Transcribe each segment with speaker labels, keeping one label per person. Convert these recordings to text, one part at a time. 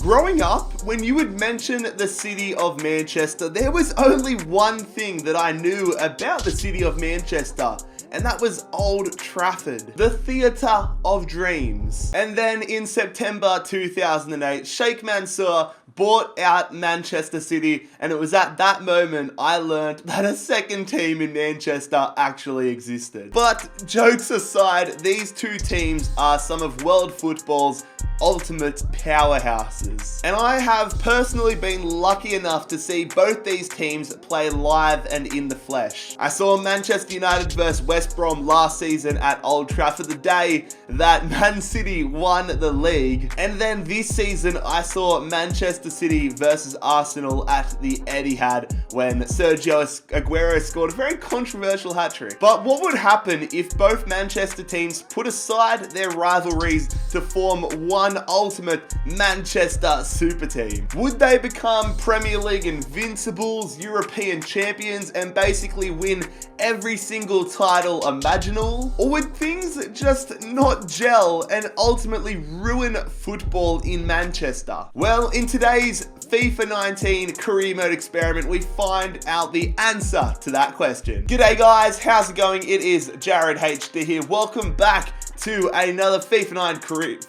Speaker 1: Growing up, when you would mention the city of Manchester, there was only one thing that I knew about the city of Manchester, and that was Old Trafford, the Theatre of Dreams. And then in September 2008, Sheikh Mansour bought out Manchester City, and it was at that moment I learned that a second team in Manchester actually existed. But jokes aside, these two teams are some of world football's ultimate powerhouses. And I have personally been lucky enough to see both these teams play live and in the flesh. I saw Manchester United versus West Brom last season at Old Trafford, the day that Man City won the league. And then this season I saw Manchester City versus Arsenal at the Etihad when Sergio Aguero scored a very controversial hat-trick. But what would happen if both Manchester teams put aside their rivalries to form one ultimate Manchester super team? Would they become Premier League invincibles, European champions, and basically win every single title imaginable? Or would things just not gel and ultimately ruin football in Manchester? Well, in today's FIFA 19 career mode experiment, we find out the answer to that question. G'day guys, how's it going? It is JarradHD here. Welcome back to another FIFA 19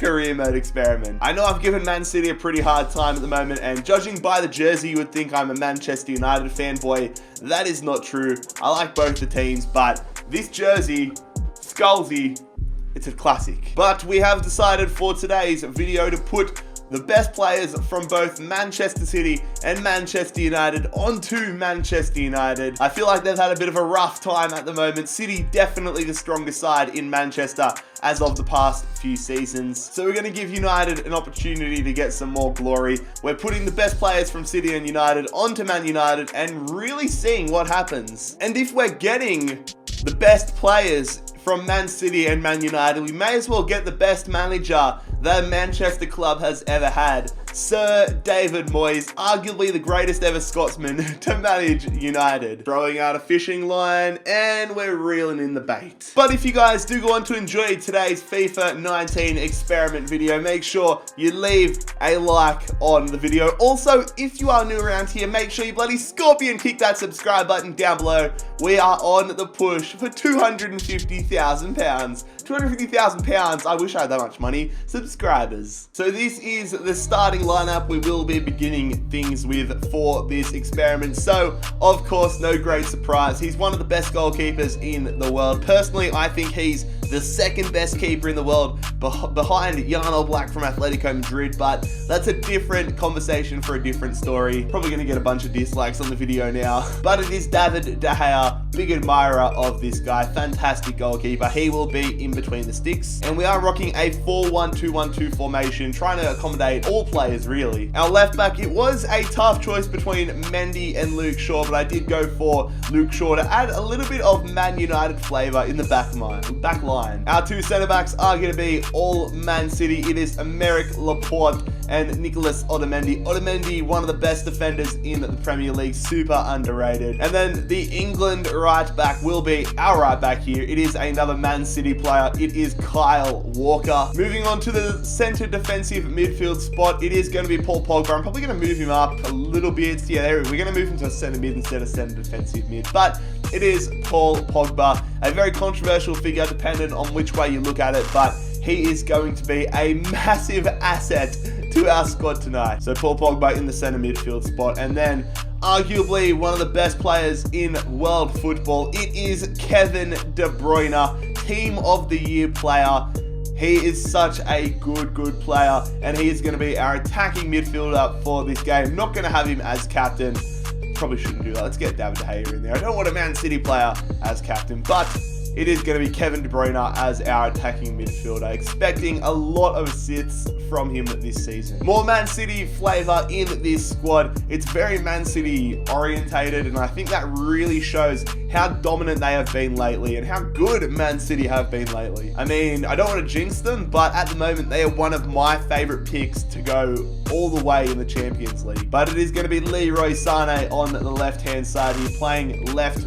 Speaker 1: career mode experiment. I know I've given Man City a pretty hard time at the moment, and judging by the jersey, you would think I'm a Manchester United fanboy. That is not true. I like both the teams, but this jersey, Skullsy, it's a classic. But we have decided for today's video to put the best players from both Manchester City and Manchester United onto Manchester United. I feel like they've had a bit of a rough time at the moment. City definitely the strongest side in Manchester as of the past few seasons. So we're going to give United an opportunity to get some more glory. We're putting the best players from City and United onto Man United and really seeing what happens. And if we're getting the best players from Man City and Man United, we may as well get the best manager that Manchester club has ever had. Sir David Moyes, arguably the greatest ever Scotsman to manage United. Throwing out a fishing line, and we're reeling in the bait. But if you guys do go on to enjoy today's FIFA 19 experiment video, make sure you leave a like on the video. Also, if you are new around here, make sure you bloody scorpion kick that subscribe button down below. We are on the push for £250,000. £250,000, I wish I had that much money, subscribers. So this is the starting lineup we will be beginning things with for this experiment. So, of course, no great surprise. He's one of the best goalkeepers in the world. Personally, I think he's the second best keeper in the world behind Jan Oblak from Atletico Madrid, but that's a different conversation for a different story. Probably going to get a bunch of dislikes on the video now, but it is David De Gea, big admirer of this guy, fantastic goalkeeper. He will be in between the sticks, and we are rocking a 4-1-2-1-2 formation, trying to accommodate all players really. Our left back, it was a tough choice between Mendy and Luke Shaw, but I did go for Luke Shaw to add a little bit of Man United flavour in the back line. Our two centre backs are going to be all Man City. It is Aymeric Laporte and Nicolas Otamendi. Otamendi, one of the best defenders in the Premier League, super underrated. And then the England right back will be our right back here. It is another Man City player. It is Kyle Walker. Moving on to the centre defensive midfield spot, it is going to be Paul Pogba. I'm probably going to move him up a little bit. Yeah, there we're going to move him to a centre mid instead of centre defensive mid. But it is Paul Pogba, a very controversial figure depending on which way you look at it, but he is going to be a massive asset to our squad tonight. So Paul Pogba in the centre midfield spot, and then arguably one of the best players in world football, it is Kevin De Bruyne, Team of the Year player. He is such a good player, and he is going to be our attacking midfielder for this game. Not going to have him as captain. Probably shouldn't do that. Let's get David De Gea in there. I don't want a Man City player as captain, but it is going to be Kevin De Bruyne as our attacking midfielder. Expecting a lot of assists from him this season. More Man City flavour in this squad. It's very Man City orientated, and I think that really shows how dominant they have been lately and how good Man City have been lately. I mean, I don't want to jinx them, but at the moment they are one of my favourite picks to go all the way in the Champions League. But it is going to be Leroy Sané on the left-hand side here, playing left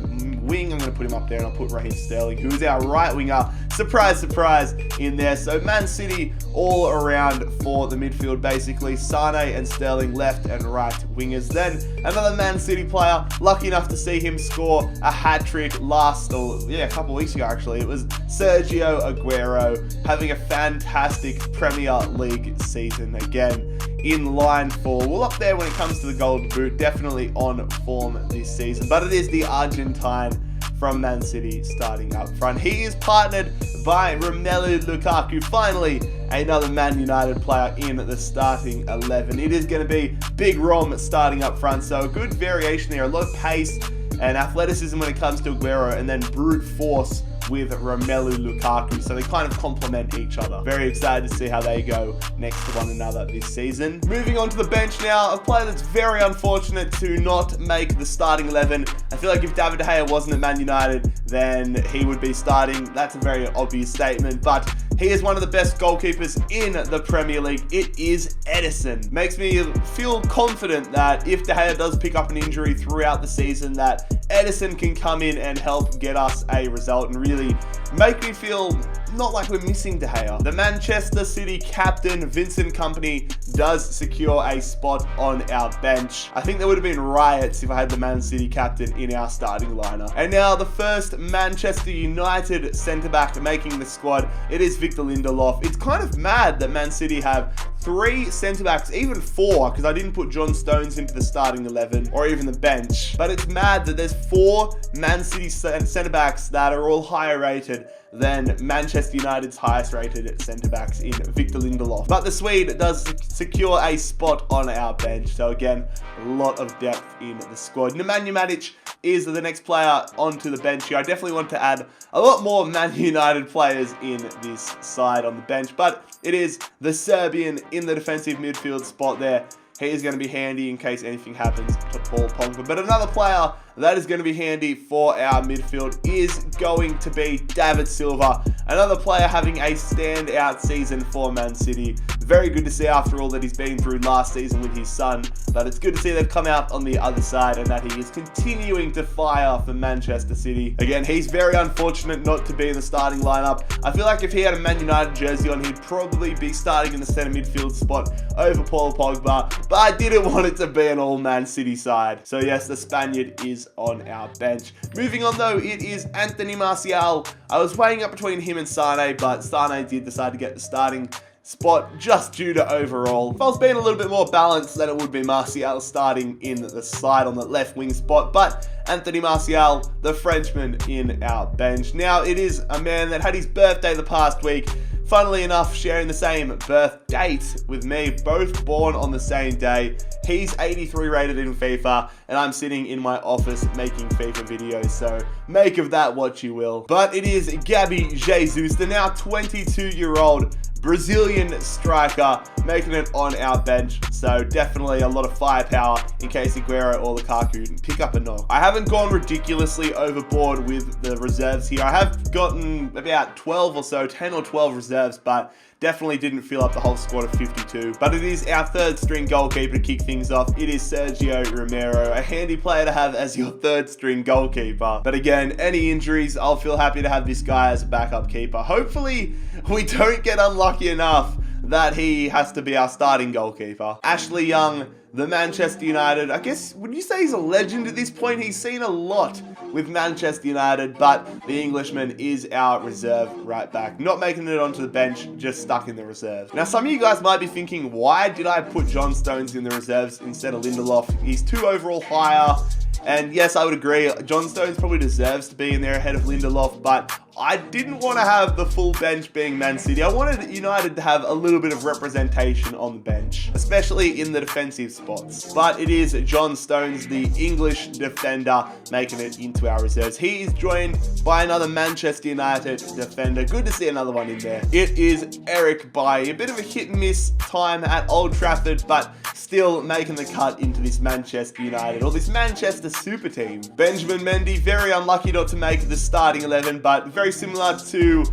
Speaker 1: wing. I'm going to put him up there, and I'll put Raheem Sterling, who is our right winger. Surprise, surprise, in there. So Man City all around for the midfield, basically. Sane and Sterling left and right wingers. Then another Man City player, lucky enough to see him score a hat-trick a couple of weeks ago, actually. It was Sergio Aguero having a fantastic Premier League season again. In line for, well, up there when it comes to the Golden Boot, definitely on form this season. But it is the Argentine from Man City starting up front. He is partnered by Romelu Lukaku. Finally, another Man United player in the starting 11. It is going to be Big Rom starting up front, so a good variation there. A lot of pace and athleticism when it comes to Aguero, and then brute force with Romelu Lukaku, so they kind of complement each other. Very excited to see how they go next to one another this season. Moving on to the bench now, a player that's very unfortunate to not make the starting 11. I feel like if David De Gea wasn't at Man United, then he would be starting. That's a very obvious statement, but he is one of the best goalkeepers in the Premier League. It is Ederson. Makes me feel confident that if De Gea does pick up an injury throughout the season, that Ederson can come in and help get us a result and really make me feel not like we're missing De Gea. The Manchester City captain, Vincent Kompany, does secure a spot on our bench. I think there would have been riots if I had the Man City captain in our starting lineup. And now the first Manchester United centre-back making the squad, it is Victor Lindelof. It's kind of mad that Man City have 3 centre-backs, even 4, because I didn't put John Stones into the starting 11 or even the bench. But it's mad that there's 4 Man City centre-backs that are all higher rated than Manchester United's highest rated centre-backs in Victor Lindelof. But the Swede does secure a spot on our bench. So again, a lot of depth in the squad. Nemanja Matic is the next player onto the bench here. I definitely want to add a lot more Man United players in this side on the bench, but it is the Serbian in the defensive midfield spot there. He is going to be handy in case anything happens to Paul Pogba. But another player that is going to be handy for our midfield is going to be David Silva. Another player having a standout season for Man City. Very good to see after all that he's been through last season with his son. But it's good to see they've come out on the other side and that he is continuing to fire for Manchester City. Again, he's very unfortunate not to be in the starting lineup. I feel like if he had a Man United jersey on, he'd probably be starting in the centre midfield spot over Paul Pogba. But I didn't want it to be an all Man City side. So yes, the Spaniard is on our bench. Moving on though, it is Anthony Martial. I was weighing up between him and Sane, but Sane did decide to get the starting spot just due to overall. If I was being a little bit more balanced, then it would be Martial starting in the side on the left wing spot, but Anthony Martial, the Frenchman, in our bench. Now, it is a man that had his birthday the past week. Funnily enough, sharing the same birth date with me, both born on the same day. He's 83 rated in FIFA, and I'm sitting in my office making FIFA videos, so make of that what you will. But it is Gabi Jesus, the now 22-year-old Brazilian striker, making it on our bench. So definitely a lot of firepower in case Aguero or Lukaku pick up a knock. I haven't gone ridiculously overboard with the reserves here. I have gotten about 12 or so, 10 or 12 reserves, but definitely didn't fill up the whole squad of 52. But it is our third string goalkeeper to kick things off. It is Sergio Romero, a handy player to have as your third string goalkeeper. But again, any injuries, I'll feel happy to have this guy as a backup keeper. Hopefully, we don't get unlucky enough that he has to be our starting goalkeeper. Ashley Young, the Manchester United, I guess, would you say he's a legend at this point? He's seen a lot with Manchester United, but the Englishman is our reserve right back. Not making it onto the bench, just stuck in the reserve. Now, some of you guys might be thinking, why did I put John Stones in the reserves instead of Lindelof? He's 2 overall higher. And yes, I would agree, John Stones probably deserves to be in there ahead of Lindelof, but I didn't want to have the full bench being Man City. I wanted United to have a little bit of representation on the bench, especially in the defensive spots. But it is John Stones, the English defender, making it into our reserves. He is joined by another Manchester United defender. Good to see another one in there. It is Eric Bailly. A bit of a hit and miss time at Old Trafford, but still making the cut into this Manchester United, or this Manchester super team. Benjamin Mendy, very unlucky not to make the starting 11, but very very similar to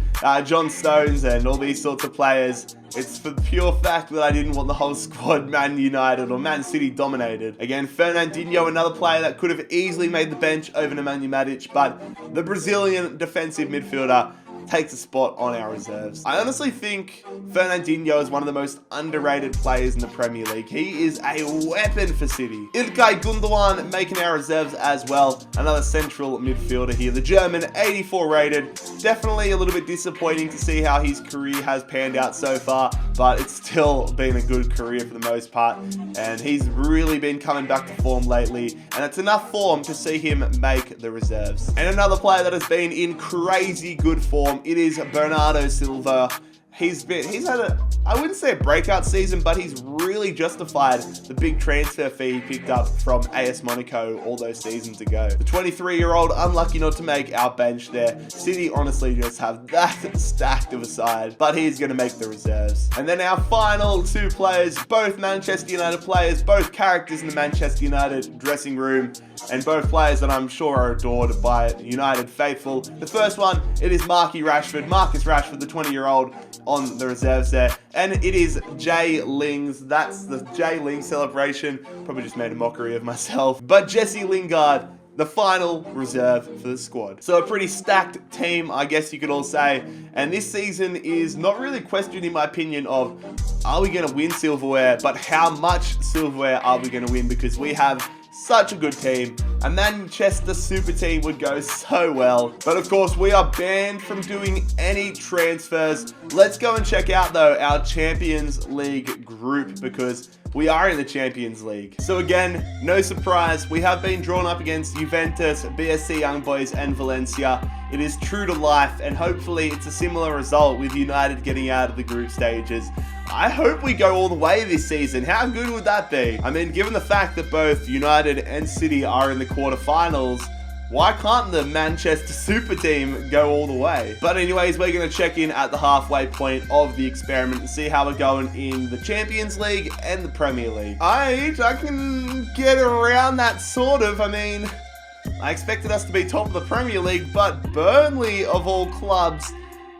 Speaker 1: John Stones and all these sorts of players. It's for the pure fact that I didn't want the whole squad Man United or Man City dominated. Again, Fernandinho, another player that could have easily made the bench over Nemanja Matic, but the Brazilian defensive midfielder takes a spot on our reserves. I honestly think Fernandinho is one of the most underrated players in the Premier League. He is a weapon for City. Ilkay Gundogan making our reserves as well. Another central midfielder here. The German, 84 rated. Definitely a little bit disappointing to see how his career has panned out so far, but it's still been a good career for the most part, and he's really been coming back to form lately, and it's enough form to see him make the reserves. And another player that has been in crazy good form, it is Bernardo Silva. He's had I wouldn't say a breakout season, but he's really justified the big transfer fee he picked up from AS Monaco all those seasons ago. The 23-year-old, unlucky not to make our bench there. City honestly just have that stacked of a side, but he's going to make the reserves. And then our final two players, both Manchester United players, both characters in the Manchester United dressing room, and both players that I'm sure are adored by United faithful. The first one, it is Marcus Rashford, the 20-year-old on the reserves there. And it is Jay Ling's. That's the Jay Ling celebration. Probably just made a mockery of myself. But Jesse Lingard, the final reserve for the squad. So a pretty stacked team, I guess you could all say. And this season is not really questioned, in my opinion, of are we going to win silverware, but how much silverware are we going to win, because we have such a good team. A Manchester super team would go so well. But of course, we are banned from doing any transfers. Let's go and check out, though, our Champions League group, because we are in the Champions League. So again, no surprise, we have been drawn up against Juventus, BSC Young Boys, and Valencia. It is true to life, and hopefully it's a similar result with United getting out of the group stages. I hope we go all the way this season. How good would that be? I mean, given the fact that both United and City are in the quarterfinals, why can't the Manchester super team go all the way? But anyways, we're going to check in at the halfway point of the experiment and see how we're going in the Champions League and the Premier League. I can get around that sort of. I mean, I expected us to be top of the Premier League, but Burnley, of all clubs,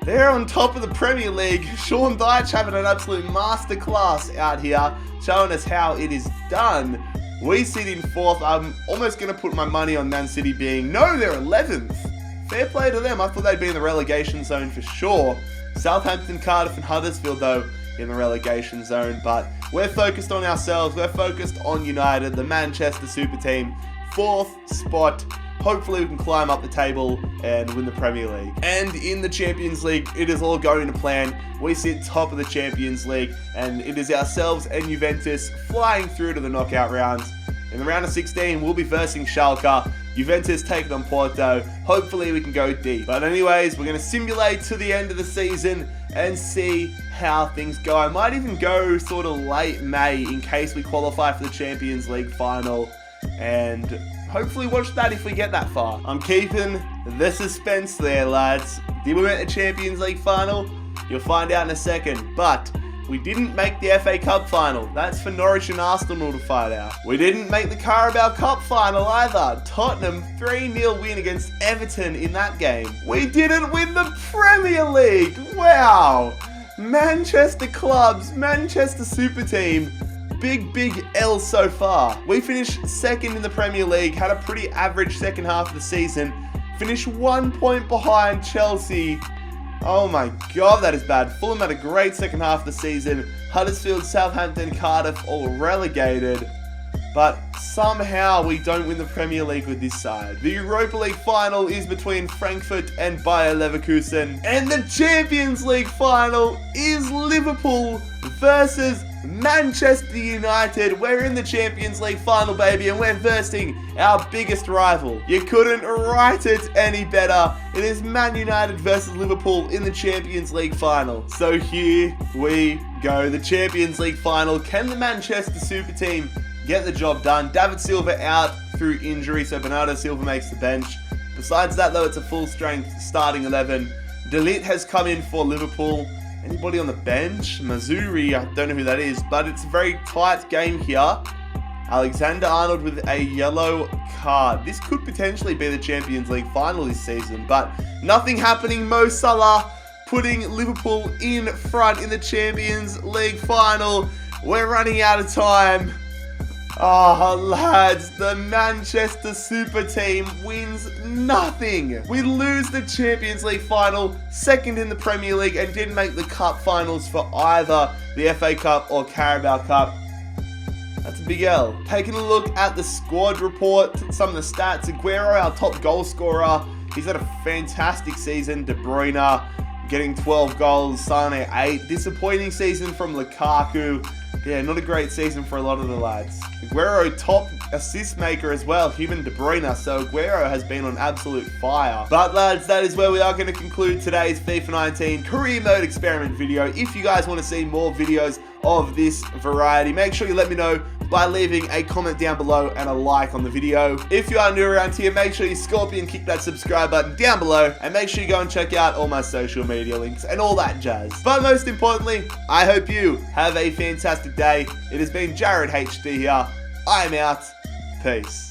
Speaker 1: they're on top of the Premier League. Sean Dyche having an absolute masterclass out here, showing us how it is done. We sit in 4th. I'm almost going to put my money on Man City being... No, they're 11th. Fair play to them. I thought they'd be in the relegation zone for sure. Southampton, Cardiff and Huddersfield, though, in the relegation zone. But we're focused on ourselves. We're focused on United, the Manchester super team. 4th spot. Hopefully we can climb up the table and win the Premier League. And in the Champions League, it is all going to plan. We sit top of the Champions League, and it is ourselves and Juventus flying through to the knockout rounds. In the round of 16, we'll be versing Schalke. Juventus taking on Porto. Hopefully we can go deep. But anyways, we're going to simulate to the end of the season and see how things go. I might even go sort of late May in case we qualify for the Champions League final. And hopefully watch that if we get that far. I'm keeping the suspense there, lads. Did we make the Champions League final? You'll find out in a second. But we didn't make the FA Cup final. That's for Norwich and Arsenal to find out. We didn't make the Carabao Cup final either. Tottenham 3-0 win against Everton in that game. We didn't win the Premier League. Wow. Manchester clubs, Manchester super team. Big L so far. We finished 2nd in the Premier League, had a pretty average second half of the season, finished 1 point behind Chelsea. Oh my god, that is bad. Fulham had a great second half of the season. Huddersfield, Southampton, Cardiff all relegated. But somehow we don't win the Premier League with this side. The Europa League final is between Frankfurt and Bayer Leverkusen. And the Champions League final is Liverpool versus Manchester United. We're in the Champions League final, baby, and we're versing our biggest rival. You couldn't write it any better. It is Man United versus Liverpool in the Champions League final. So here we go. The Champions League final. Can the Manchester super team get the job done? David Silva out through injury, so Bernardo Silva makes the bench. Besides that, though, it's a full-strength starting 11. De Ligt has come in for Liverpool. Anybody on the bench? Mazuri, I don't know who that is, but it's a very tight game here. Alexander-Arnold with a yellow card. This could potentially be the Champions League final this season, but nothing happening. Mo Salah putting Liverpool in front in the Champions League final. We're running out of time. Oh, lads, the Manchester Super Team wins nothing. We lose the Champions League final, second in the Premier League, and didn't make the Cup finals for either the FA Cup or Carabao Cup. That's a big L. Taking a look at the squad report, some of the stats. Aguero, our top goal scorer, he's had a fantastic season. De Bruyne getting 12 goals, Sane 8. Disappointing season from Lukaku. Yeah, not a great season for a lot of the lads. Aguero, top assist maker as well, him and De Bruyne, so Aguero has been on absolute fire. But lads, that is where we are going to conclude today's FIFA 19 career mode experiment video. If you guys want to see more videos of this variety, make sure you let me know by leaving a comment down below and a like on the video. If you are new around here, make sure you scorpion kick that subscribe button down below, and make sure you go and check out all my social media links and all that jazz. But most importantly, I hope you have a fantastic day. It has been JarradHD here. I am out. Peace.